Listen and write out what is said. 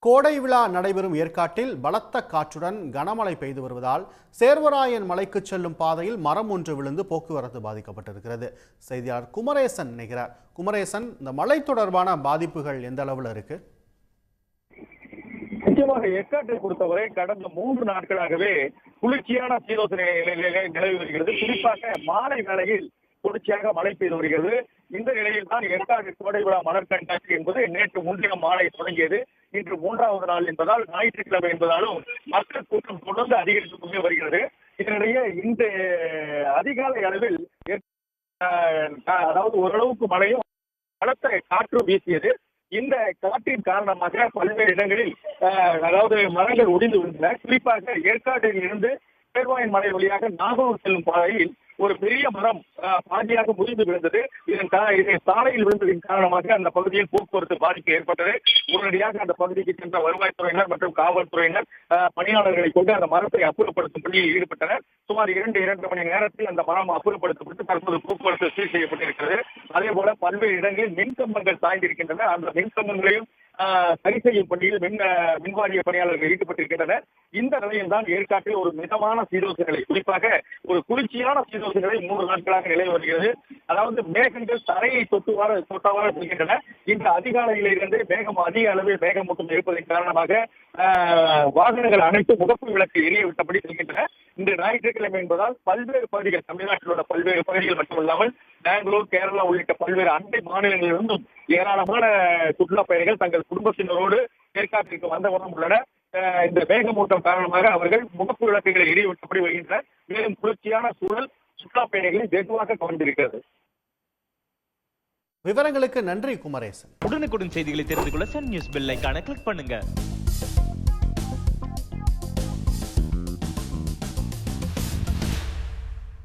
கோடை விழா நடைபெறும் ஏற்காட்டில் பலத்த காற்றுடன் கனமழை பெய்து வருவதால் சேர்வராயன் மலைக்கு செல்லும் பாதையில் மரம் ஒன்று விழுந்து போக்குவரத்து பாதிக்கப்பட்டிருக்கிறது. செய்தியாளர் குமரேசன் இணைகிறார். குமரேசன், இந்த மழை தொடர்பான பாதிப்புகள் எந்த அளவில் இருக்கு? நிச்சயமாக ஏற்காட்டை பொறுத்தவரை கடந்த 3 நாட்களாகவே குளிர்ச்சியான சீதோஷண நிலை நிலவி வருகிறது. குறிப்பாக மாலை வேளையில் தொடர்ச்சியாக மழை பெய்து வருகிறது. இந்த நிலையில் தான் ஏற்காடு கோடை விழா மலர் கண்காட்சி என்பது நேற்று முன்தினம் மாலை தொடங்கியது. இன்று 3வது நாள் என்பதால் ஞாயிற்றுக்கிழமை என்பதாலும் மக்கள் கூட்டம் தொடர்ந்து அதிகரித்துக் கொண்டே வருகிறது. இதனிடையே இந்த அதிகாலை அளவில் அதாவது ஓரளவுக்கு மழையும் பலத்த காற்று வீசியது. இந்த காற்றின் காரணமாக பல்வேறு இடங்களில் அதாவது மரங்கள் ஒடிந்து விழுந்தன. குறிப்பாக ஏற்காட்டில் இருந்து சேர்வாயன் மலை வழியாக நாகூர் செல்லும் பாதையில் ஒரு பெரிய மரம் பாதியாக முறிந்து விழுந்தது. இதன் சாலையில் விழுந்ததின் காரணமாக அந்த பகுதியில் போக்குவரத்து பாதிப்பு ஏற்பட்டது. உடனடியாக அந்த பகுதிக்கு சென்ற வருவாய்த்துறையினர் மற்றும் காவல்துறையினர் பணியாளர்களை கொண்டு அந்த மரத்தை அப்புறப்படுத்தும் பணியில் ஈடுபட்டனர். சுமார் 2 மணி நேரத்தில் அந்த மரம் அப்புறப்படுத்தப்பட்டு தற்போது போக்குவரத்து சீர் செய்யப்பட்டிருக்கிறது. அதே போல பல்வேறு இடங்களில் மின்கம்பங்கள் சாய்ந்திருக்கின்றன. அந்த மின்கம்பங்களையும் சரி செய்யும் பணியில் மின்வாரிய பணியாளர்கள் ஈடுபட்டிருக்கின்றனர். இந்த நிலையில் தான் ஏற்காட்டில் ஒரு மிதமான சீதோஷ நிலை, குறிப்பாக ஒரு குளிர்ச்சியான சீதோஷ நிலை 3 நாட்களாக நிலை வருகிறது. அதாவது மேகங்கள் தரையை தொட்டவாறு செல்கின்றன. இந்த அதிகாலையிலிருந்து அதிக அளவில் மேகமூட்டம் இருப்பதன் காரணமாக வாகனங்கள் அனைத்து முகப்பு விளக்கு எரிய விட்டபடி செல்கின்றன. இந்த ஞாயிற்றுக்கிழமை என்பதால் பல்வேறு பகுதிகள், தமிழ்நாட்டில் உள்ள பல்வேறு பகுதிகள் மட்டுமல்லாமல் பெங்களூர், கேரளா உள்ளிட்ட பல்வேறு அண்டை மாநிலங்களிலிருந்தும் ஏராளமான சுற்றுலா பயணிகள் தங்கள் குடும்பத்தினரோடு ஏற்காட்டிற்கு வந்தவண்ணம் உள்ளனர். இந்த மேகமூட்டம் காரணமாக அவர்கள் முகப்பு விளக்குகளை எரிய விட்டபடி வருகின்றனர். மேலும் குளிர்ச்சியான சூழல் சுற்றுலா பயணிகளை வெகுவாக கவர்ந்திருக்கிறது. விவரங்களுக்கு நன்றி குமரேசன். உடனுக்குடன் செய்திகளை தெரிந்து கொள்ள சன் நியூஸ் பெல் ஐகானை கிளிக் பண்ணுங்க.